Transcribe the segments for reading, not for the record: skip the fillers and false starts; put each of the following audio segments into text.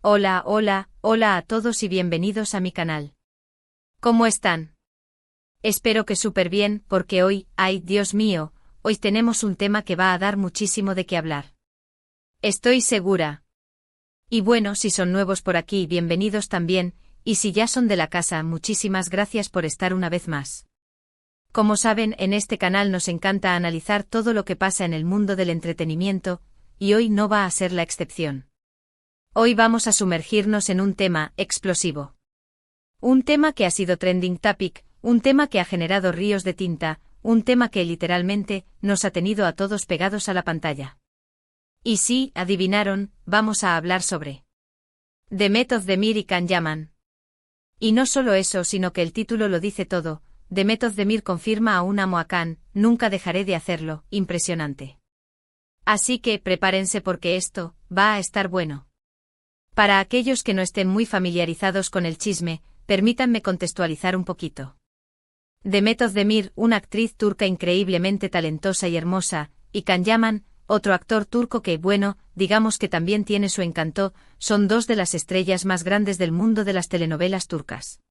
Hola, hola, hola a todos y bienvenidos a mi canal. ¿Cómo están? Espero que súper bien, porque hoy, ay, Dios mío, hoy tenemos un tema que va a dar muchísimo de qué hablar. Estoy segura. Y bueno, si son nuevos por aquí, bienvenidos también, y si ya son de la casa, muchísimas gracias por estar una vez más. Como saben, en este canal nos encanta analizar todo lo que pasa en el mundo del entretenimiento, y hoy no va a ser la excepción. Hoy vamos a sumergirnos en un tema explosivo. Un tema que ha sido trending topic, un tema que ha generado ríos de tinta, un tema que literalmente nos ha tenido a todos pegados a la pantalla. Y sí, adivinaron, vamos a hablar sobre The Met of Demir y Can Yaman. Y no solo eso, sino que el título lo dice todo. The Met of Demir confirma a un amo a Can, nunca dejaré de hacerlo, impresionante. Así que prepárense porque esto va a estar bueno. Para aquellos que no estén muy familiarizados con el chisme, permítanme contextualizar un poquito. Demet Özdemir, una actriz turca increíblemente talentosa y hermosa, y Can Yaman, otro actor turco que, bueno, digamos que también tiene su encanto, son dos de las estrellas más grandes del mundo de las telenovelas turcas.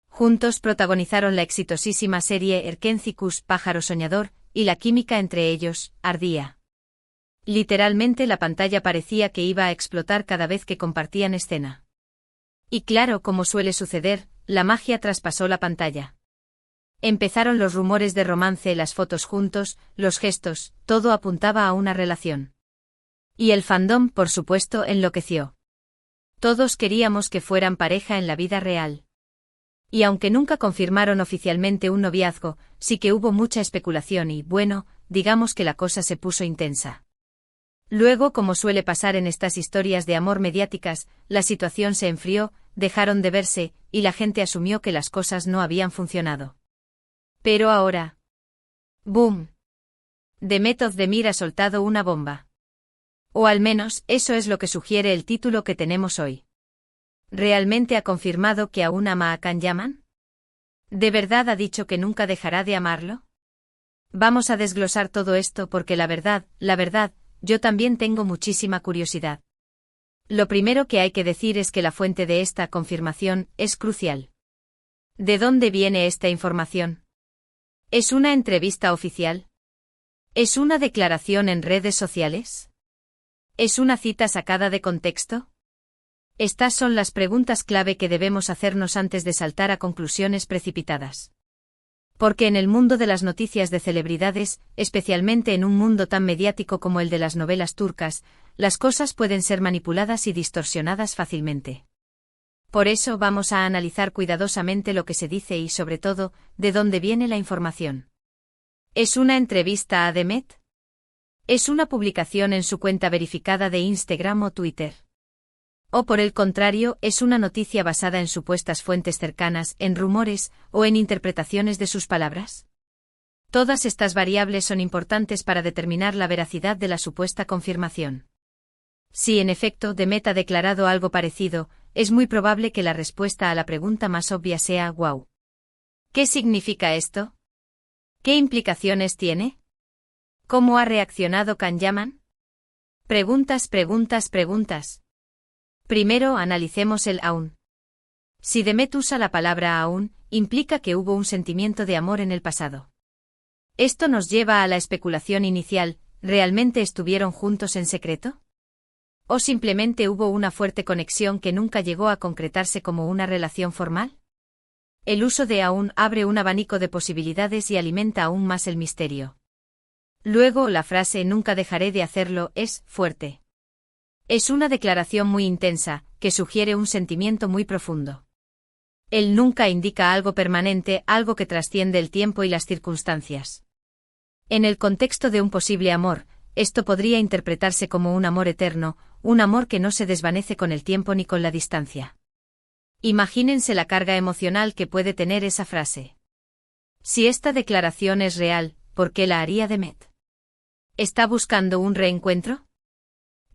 Juntos protagonizaron la exitosísima serie Erkencikus, Pájaro Soñador, y la química entre ellos ardía. Literalmente la pantalla parecía que iba a explotar cada vez que compartían escena. Y claro, como suele suceder, la magia traspasó la pantalla. Empezaron los rumores de romance, las fotos juntos, los gestos, todo apuntaba a una relación. Y el fandom, por supuesto, enloqueció. Todos queríamos que fueran pareja en la vida real. Y aunque nunca confirmaron oficialmente un noviazgo, sí que hubo mucha especulación y, bueno, digamos que la cosa se puso intensa. Luego, como suele pasar en estas historias de amor mediáticas, la situación se enfrió, dejaron de verse, y la gente asumió que las cosas no habían funcionado. Pero ahora... ¡boom! Demet Özdemir ha soltado una bomba. O al menos, eso es lo que sugiere el título que tenemos hoy. ¿Realmente ha confirmado que aún ama a Can Yaman? ¿De verdad ha dicho que nunca dejará de amarlo? Vamos a desglosar todo esto porque la verdad, yo también tengo muchísima curiosidad. Lo primero que hay que decir es que la fuente de esta confirmación es crucial. ¿De dónde viene esta información? ¿Es una entrevista oficial? ¿Es una declaración en redes sociales? ¿Es una cita sacada de contexto? Estas son las preguntas clave que debemos hacernos antes de saltar a conclusiones precipitadas. Porque en el mundo de las noticias de celebridades, especialmente en un mundo tan mediático como el de las novelas turcas, las cosas pueden ser manipuladas y distorsionadas fácilmente. Por eso vamos a analizar cuidadosamente lo que se dice y, sobre todo, de dónde viene la información. ¿Es una entrevista a Demet? ¿Es una publicación en su cuenta verificada de Instagram o Twitter? O por el contrario, es una noticia basada en supuestas fuentes cercanas, en rumores, o en interpretaciones de sus palabras. Todas estas variables son importantes para determinar la veracidad de la supuesta confirmación. Si en efecto Demet ha declarado algo parecido, es muy probable que la respuesta a la pregunta más obvia sea «wow». ¿Qué significa esto? ¿Qué implicaciones tiene? ¿Cómo ha reaccionado Can Yaman? Preguntas. Primero analicemos el aún. Si Demet usa la palabra aún, implica que hubo un sentimiento de amor en el pasado. Esto nos lleva a la especulación inicial, ¿realmente estuvieron juntos en secreto? ¿O simplemente hubo una fuerte conexión que nunca llegó a concretarse como una relación formal? El uso de aún abre un abanico de posibilidades y alimenta aún más el misterio. Luego, la frase «nunca dejaré de hacerlo» es fuerte. Es una declaración muy intensa, que sugiere un sentimiento muy profundo. El nunca indica algo permanente, algo que trasciende el tiempo y las circunstancias. En el contexto de un posible amor, esto podría interpretarse como un amor eterno, un amor que no se desvanece con el tiempo ni con la distancia. Imagínense la carga emocional que puede tener esa frase. Si esta declaración es real, ¿por qué la haría Demet? ¿Está buscando un reencuentro?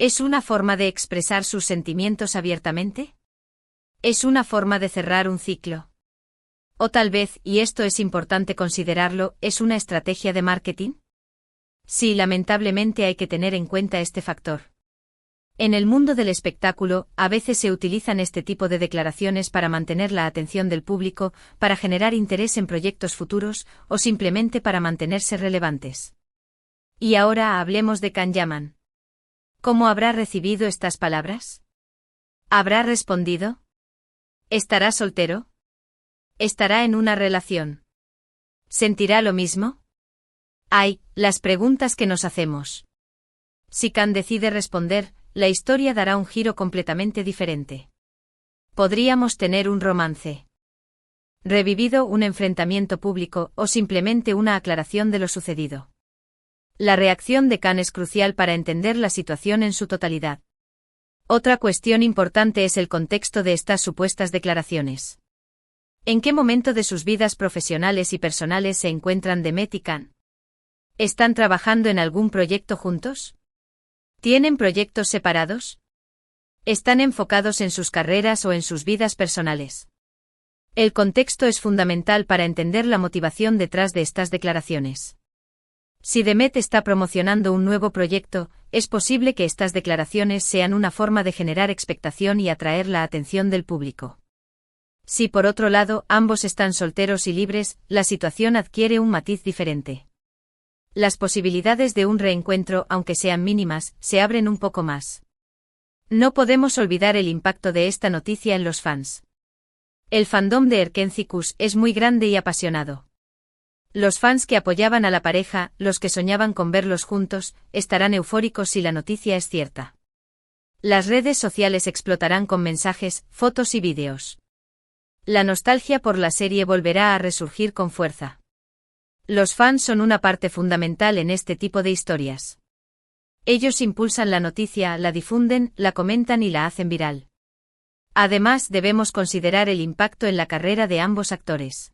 ¿Es una forma de expresar sus sentimientos abiertamente? ¿Es una forma de cerrar un ciclo? O tal vez, y esto es importante considerarlo, ¿es una estrategia de marketing? Sí, lamentablemente hay que tener en cuenta este factor. En el mundo del espectáculo, a veces se utilizan este tipo de declaraciones para mantener la atención del público, para generar interés en proyectos futuros, o simplemente para mantenerse relevantes. Y ahora hablemos de Can Yaman. ¿Cómo habrá recibido estas palabras? ¿Habrá respondido? ¿Estará soltero? ¿Estará en una relación? ¿Sentirá lo mismo? Hay, las preguntas que nos hacemos. Si Can decide responder, la historia dará un giro completamente diferente. Podríamos tener un romance revivido, un enfrentamiento público o simplemente una aclaración de lo sucedido. La reacción de Can es crucial para entender la situación en su totalidad. Otra cuestión importante es el contexto de estas supuestas declaraciones. ¿En qué momento de sus vidas profesionales y personales se encuentran Demet y Can? ¿Están trabajando en algún proyecto juntos? ¿Tienen proyectos separados? ¿Están enfocados en sus carreras o en sus vidas personales? El contexto es fundamental para entender la motivación detrás de estas declaraciones. Si Demet está promocionando un nuevo proyecto, es posible que estas declaraciones sean una forma de generar expectación y atraer la atención del público. Si por otro lado ambos están solteros y libres, la situación adquiere un matiz diferente. Las posibilidades de un reencuentro, aunque sean mínimas, se abren un poco más. No podemos olvidar el impacto de esta noticia en los fans. El fandom de Erkenci es muy grande y apasionado. Los fans que apoyaban a la pareja, los que soñaban con verlos juntos, estarán eufóricos si la noticia es cierta. Las redes sociales explotarán con mensajes, fotos y vídeos. La nostalgia por la serie volverá a resurgir con fuerza. Los fans son una parte fundamental en este tipo de historias. Ellos impulsan la noticia, la difunden, la comentan y la hacen viral. Además, debemos considerar el impacto en la carrera de ambos actores.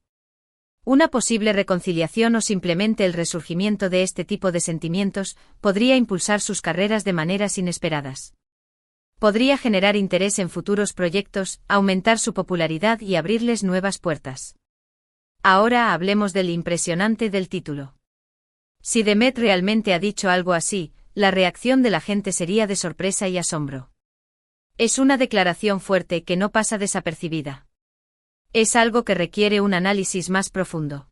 Una posible reconciliación o simplemente el resurgimiento de este tipo de sentimientos podría impulsar sus carreras de maneras inesperadas. Podría generar interés en futuros proyectos, aumentar su popularidad y abrirles nuevas puertas. Ahora hablemos del impresionante del título. Si Demet realmente ha dicho algo así, la reacción de la gente sería de sorpresa y asombro. Es una declaración fuerte que no pasa desapercibida. Es algo que requiere un análisis más profundo.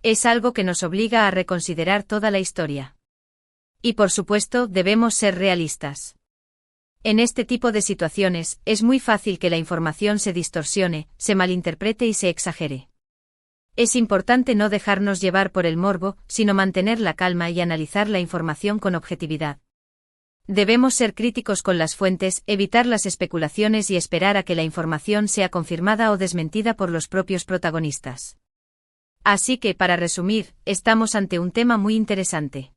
Es algo que nos obliga a reconsiderar toda la historia. Y por supuesto, debemos ser realistas. En este tipo de situaciones, es muy fácil que la información se distorsione, se malinterprete y se exagere. Es importante no dejarnos llevar por el morbo, sino mantener la calma y analizar la información con objetividad. Debemos ser críticos con las fuentes, evitar las especulaciones y esperar a que la información sea confirmada o desmentida por los propios protagonistas. Así que, para resumir, estamos ante un tema muy interesante.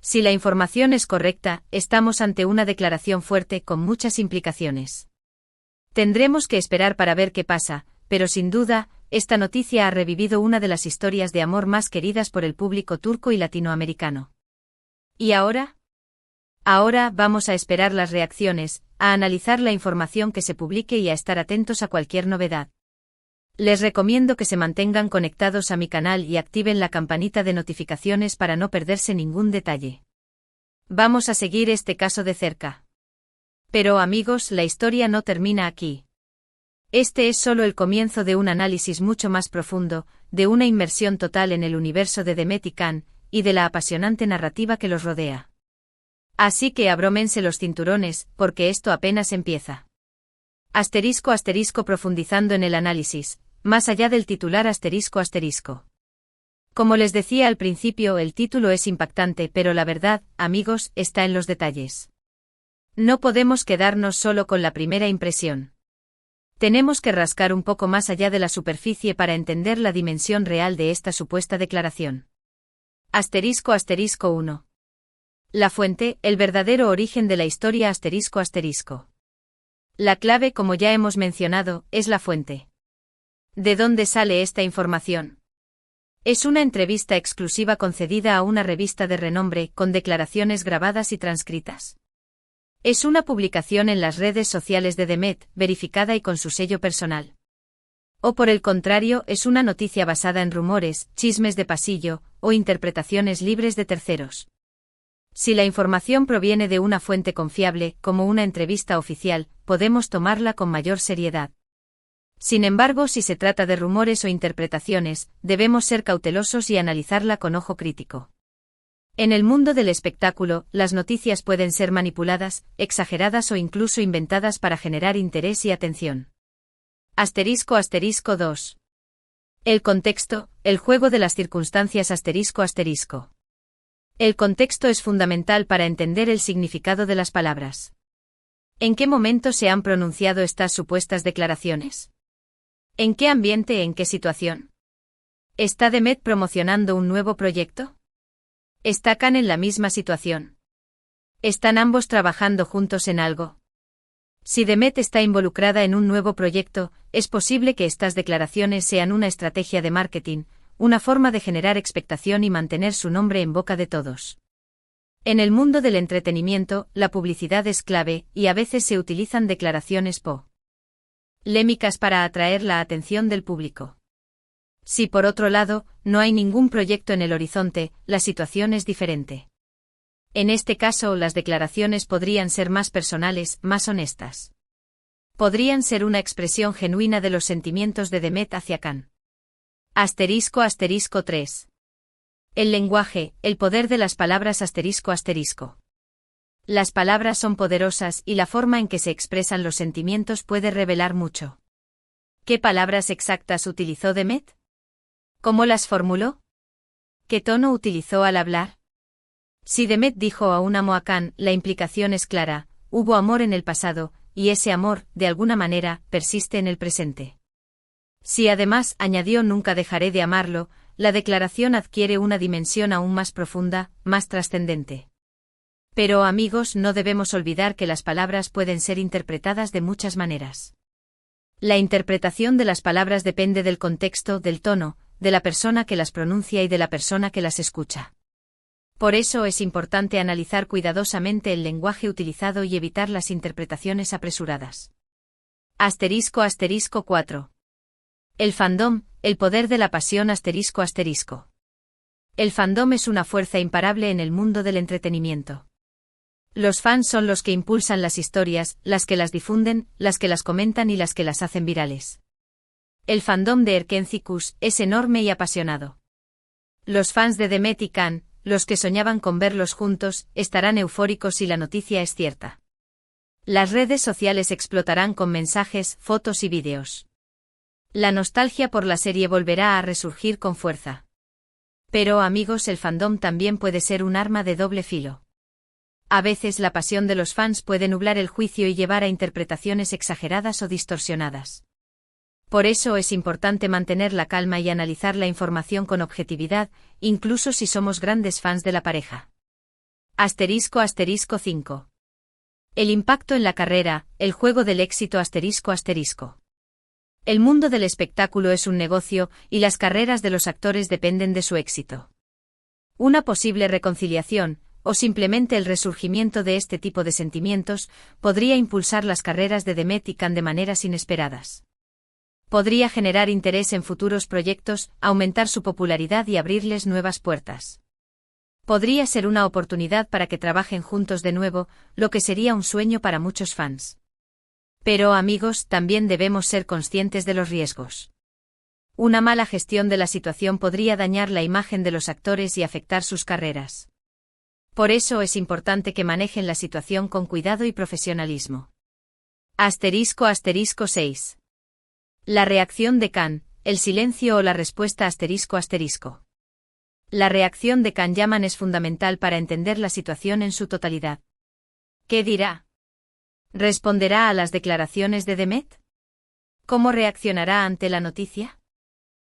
Si la información es correcta, estamos ante una declaración fuerte con muchas implicaciones. Tendremos que esperar para ver qué pasa, pero sin duda, esta noticia ha revivido una de las historias de amor más queridas por el público turco y latinoamericano. ¿Y ahora? Ahora vamos a esperar las reacciones, a analizar la información que se publique y a estar atentos a cualquier novedad. Les recomiendo que se mantengan conectados a mi canal y activen la campanita de notificaciones para no perderse ningún detalle. Vamos a seguir este caso de cerca. Pero amigos, la historia no termina aquí. Este es solo el comienzo de un análisis mucho más profundo, de una inmersión total en el universo de Demet y Can, y de la apasionante narrativa que los rodea. Así que abrómense los cinturones, porque esto apenas empieza. *** profundizando en el análisis, más allá del titular ***. Como les decía al principio, el título es impactante, pero la verdad, amigos, está en los detalles. No podemos quedarnos solo con la primera impresión. Tenemos que rascar un poco más allá de la superficie para entender la dimensión real de esta supuesta declaración. ***1. La fuente, el verdadero origen de la historia ***. La clave, como ya hemos mencionado, es la fuente. ¿De dónde sale esta información? Es una entrevista exclusiva concedida a una revista de renombre, con declaraciones grabadas y transcritas. Es una publicación en las redes sociales de Demet, verificada y con su sello personal. O por el contrario, es una noticia basada en rumores, chismes de pasillo, o interpretaciones libres de terceros. Si la información proviene de una fuente confiable, como una entrevista oficial, podemos tomarla con mayor seriedad. Sin embargo, si se trata de rumores o interpretaciones, debemos ser cautelosos y analizarla con ojo crítico. En el mundo del espectáculo, las noticias pueden ser manipuladas, exageradas o incluso inventadas para generar interés y atención. **2. El contexto, el juego de las circunstancias **. El contexto es fundamental para entender el significado de las palabras. ¿En qué momento se han pronunciado estas supuestas declaraciones? ¿En qué ambiente, en qué situación? ¿Está The Met promocionando un nuevo proyecto? ¿Está Khan en la misma situación? ¿Están ambos trabajando juntos en algo? Si The Met está involucrada en un nuevo proyecto, es posible que estas declaraciones sean una estrategia de marketing, una forma de generar expectación y mantener su nombre en boca de todos. En el mundo del entretenimiento, la publicidad es clave, y a veces se utilizan declaraciones polémicas para atraer la atención del público. Si por otro lado, no hay ningún proyecto en el horizonte, la situación es diferente. En este caso, las declaraciones podrían ser más personales, más honestas. Podrían ser una expresión genuina de los sentimientos de The Met hacia Khan. *3. El lenguaje, el poder de las palabras **. Las palabras son poderosas y la forma en que se expresan los sentimientos puede revelar mucho. ¿Qué palabras exactas utilizó The Met? ¿Cómo las formuló? ¿Qué tono utilizó al hablar? Si The Met dijo a un amo a Khan, la implicación es clara, hubo amor en el pasado, y ese amor, de alguna manera, persiste en el presente. Si además añadió nunca dejaré de amarlo, la declaración adquiere una dimensión aún más profunda, más trascendente. Pero amigos, no debemos olvidar que las palabras pueden ser interpretadas de muchas maneras. La interpretación de las palabras depende del contexto, del tono, de la persona que las pronuncia y de la persona que las escucha. Por eso es importante analizar cuidadosamente el lenguaje utilizado y evitar las interpretaciones apresuradas. *4. El fandom, el poder de la pasión **. El fandom es una fuerza imparable en el mundo del entretenimiento. Los fans son los que impulsan las historias, las que las difunden, las que las comentan y las que las hacen virales. El fandom de Erkencikus es enorme y apasionado. Los fans de The Met y Khan, los que soñaban con verlos juntos, estarán eufóricos si la noticia es cierta. Las redes sociales explotarán con mensajes, fotos y vídeos. La nostalgia por la serie volverá a resurgir con fuerza. Pero amigos, el fandom también puede ser un arma de doble filo. A veces la pasión de los fans puede nublar el juicio y llevar a interpretaciones exageradas o distorsionadas. Por eso es importante mantener la calma y analizar la información con objetividad, incluso si somos grandes fans de la pareja. *5. El impacto en la carrera, el juego del éxito **. El mundo del espectáculo es un negocio, y las carreras de los actores dependen de su éxito. Una posible reconciliación, o simplemente el resurgimiento de este tipo de sentimientos, podría impulsar las carreras de The Met y Khan de maneras inesperadas. Podría generar interés en futuros proyectos, aumentar su popularidad y abrirles nuevas puertas. Podría ser una oportunidad para que trabajen juntos de nuevo, lo que sería un sueño para muchos fans. Pero amigos, también debemos ser conscientes de los riesgos. Una mala gestión de la situación podría dañar la imagen de los actores y afectar sus carreras. Por eso es importante que manejen la situación con cuidado y profesionalismo. *6. La reacción de Khan, el silencio o la respuesta **. La reacción de Khan Yaman es fundamental para entender la situación en su totalidad. ¿Qué dirá? ¿Responderá a las declaraciones de The Met? ¿Cómo reaccionará ante la noticia?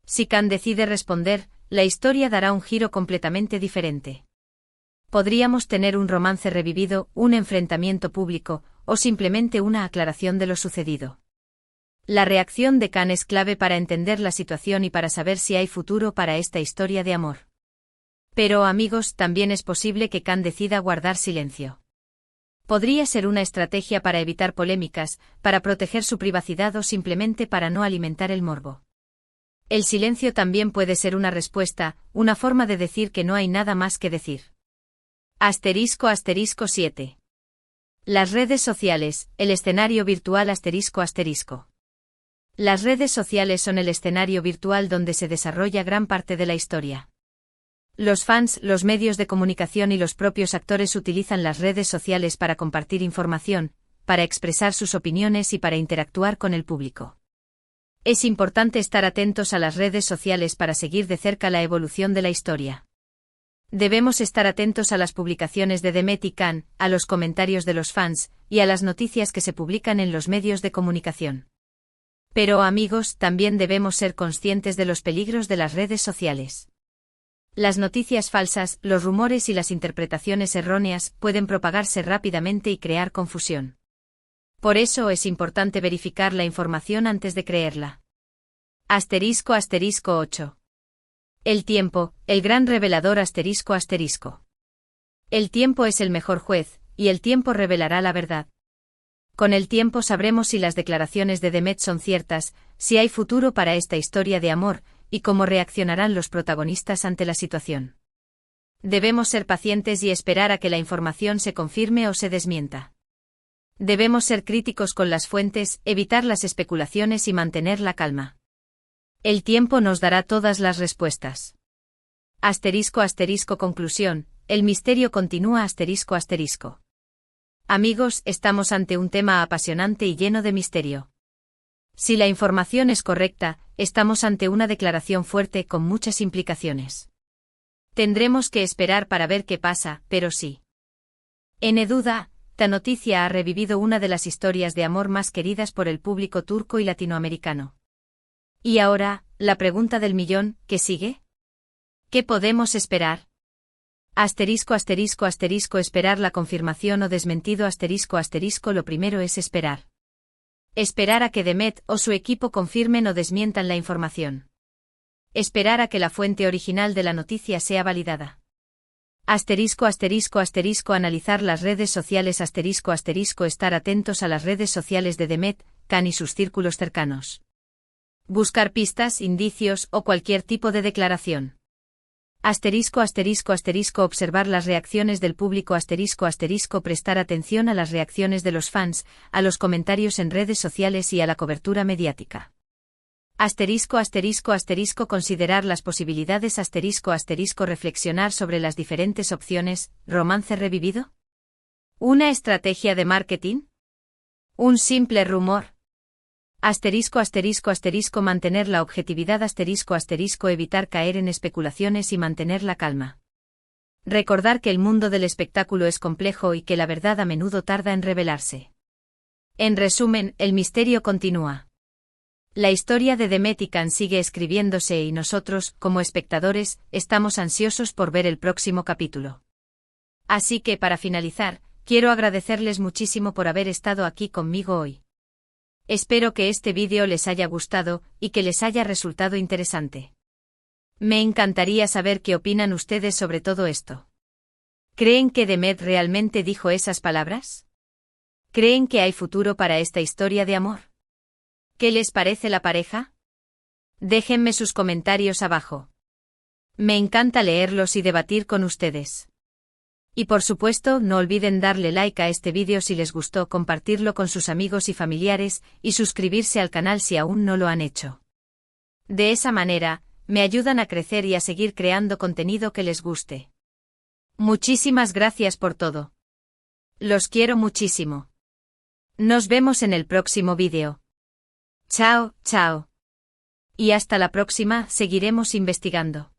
Si Khan decide responder, la historia dará un giro completamente diferente. Podríamos tener un romance revivido, un enfrentamiento público, o simplemente una aclaración de lo sucedido. La reacción de Khan es clave para entender la situación y para saber si hay futuro para esta historia de amor. Pero amigos, también es posible que Khan decida guardar silencio. Podría ser una estrategia para evitar polémicas, para proteger su privacidad o simplemente para no alimentar el morbo. El silencio también puede ser una respuesta, una forma de decir que no hay nada más que decir. Asterisco 7. Las redes sociales, el escenario virtual asterisco. Las redes sociales son el escenario virtual donde se desarrolla gran parte de la historia. Los fans, los medios de comunicación y los propios actores utilizan las redes sociales para compartir información, para expresar sus opiniones y para interactuar con el público. Es importante estar atentos a las redes sociales para seguir de cerca la evolución de la historia. Debemos estar atentos a las publicaciones de Demet y Can, a los comentarios de los fans, y a las noticias que se publican en los medios de comunicación. Pero, amigos, también debemos ser conscientes de los peligros de las redes sociales. Las noticias falsas, los rumores y las interpretaciones erróneas pueden propagarse rápidamente y crear confusión. Por eso es importante verificar la información antes de creerla. Asterisco 8. El tiempo, el gran revelador asterisco. El tiempo es el mejor juez, y el tiempo revelará la verdad. Con el tiempo sabremos si las declaraciones de Demet son ciertas, si hay futuro para esta historia de amor, y cómo reaccionarán los protagonistas ante la situación. Debemos ser pacientes y esperar a que la información se confirme o se desmienta. Debemos ser críticos con las fuentes, evitar las especulaciones y mantener la calma. El tiempo nos dará todas las respuestas. Asterisco conclusión, el misterio continúa asterisco. Amigos, estamos ante un tema apasionante y lleno de misterio. Si la información es correcta, estamos ante una declaración fuerte con muchas implicaciones. Tendremos que esperar para ver qué pasa, pero sí. En duda, esta noticia ha revivido una de las historias de amor más queridas por el público turco y latinoamericano. Y ahora, la pregunta del millón, ¿qué sigue? ¿Qué podemos esperar? Asterisco esperar la confirmación o desmentido asterisco lo primero es esperar. Esperar a que Demet o su equipo confirmen o desmientan la información. Esperar a que la fuente original de la noticia sea validada. Asterisco analizar las redes sociales asterisco estar atentos a las redes sociales de Demet, Can y sus círculos cercanos. Buscar pistas, indicios o cualquier tipo de declaración. Asterisco observar las reacciones del público asterisco prestar atención a las reacciones de los fans, a los comentarios en redes sociales y a la cobertura mediática. Asterisco considerar las posibilidades asterisco reflexionar sobre las diferentes opciones, romance revivido. ¿Una estrategia de marketing? ¿Un simple rumor? Asterisco mantener la objetividad asterisco evitar caer en especulaciones y mantener la calma. Recordar que el mundo del espectáculo es complejo y que la verdad a menudo tarda en revelarse. En resumen, el misterio continúa. La historia de Demet y Can sigue escribiéndose y nosotros, como espectadores, estamos ansiosos por ver el próximo capítulo. Así que para finalizar, quiero agradecerles muchísimo por haber estado aquí conmigo hoy. Espero que este vídeo les haya gustado y que les haya resultado interesante. Me encantaría saber qué opinan ustedes sobre todo esto. ¿Creen que Demet realmente dijo esas palabras? ¿Creen que hay futuro para esta historia de amor? ¿Qué les parece la pareja? Déjenme sus comentarios abajo. Me encanta leerlos y debatir con ustedes. Y por supuesto, no olviden darle like a este vídeo si les gustó, compartirlo con sus amigos y familiares, y suscribirse al canal si aún no lo han hecho. De esa manera, me ayudan a crecer y a seguir creando contenido que les guste. Muchísimas gracias por todo. Los quiero muchísimo. Nos vemos en el próximo vídeo. Chao. Y hasta la próxima, seguiremos investigando.